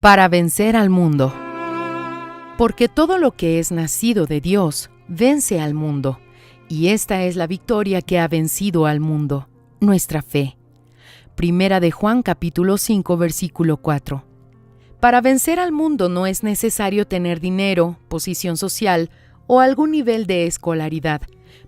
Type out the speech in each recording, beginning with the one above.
Para vencer al mundo. Porque todo lo que es nacido de Dios vence al mundo, y esta es la victoria que ha vencido al mundo, nuestra fe. Primera de Juan capítulo 5 versículo 4. Para vencer al mundo no es necesario tener dinero, posición social o algún nivel de escolaridad.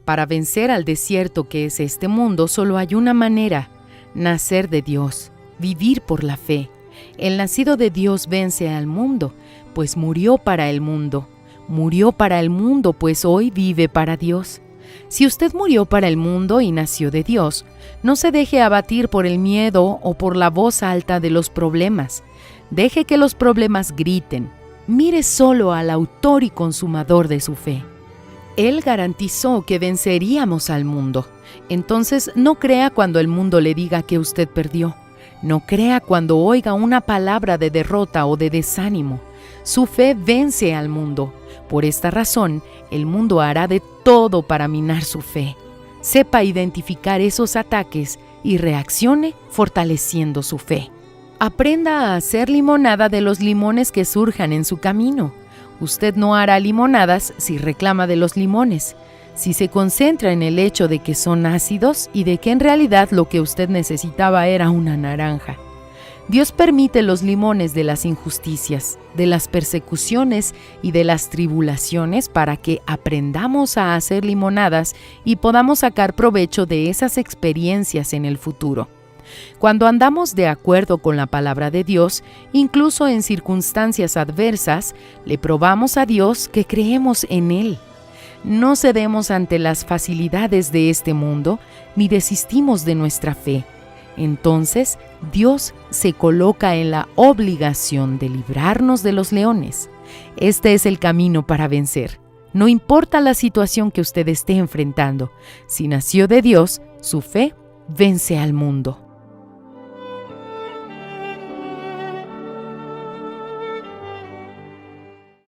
Para vencer al desierto que es este mundo solo hay una manera: nacer de Dios, vivir por la fe. El nacido de Dios vence al mundo, pues murió para el mundo. Murió para el mundo, pues hoy vive para Dios. Si usted murió para el mundo y nació de Dios, no se deje abatir por el miedo o por la voz alta de los problemas. Deje que los problemas griten. Mire solo al autor y consumador de su fe. Él garantizó que venceríamos al mundo. Entonces no crea cuando el mundo le diga que usted perdió. No crea cuando oiga una palabra de derrota o de desánimo. Su fe vence al mundo. Por esta razón, el mundo hará de todo para minar su fe. Sepa identificar esos ataques y reaccione fortaleciendo su fe. Aprenda a hacer limonada de los limones que surjan en su camino. Usted no hará limonadas si reclama de los limones, si se concentra en el hecho de que son ácidos y de que en realidad lo que usted necesitaba era una naranja. Dios permite los limones de las injusticias, de las persecuciones y de las tribulaciones para que aprendamos a hacer limonadas y podamos sacar provecho de esas experiencias en el futuro. Cuando andamos de acuerdo con la palabra de Dios, incluso en circunstancias adversas, le probamos a Dios que creemos en Él. No cedemos ante las facilidades de este mundo, ni desistimos de nuestra fe. Entonces, Dios se coloca en la obligación de librarnos de los leones. Este es el camino para vencer. No importa la situación que usted esté enfrentando, si nació de Dios, su fe vence al mundo.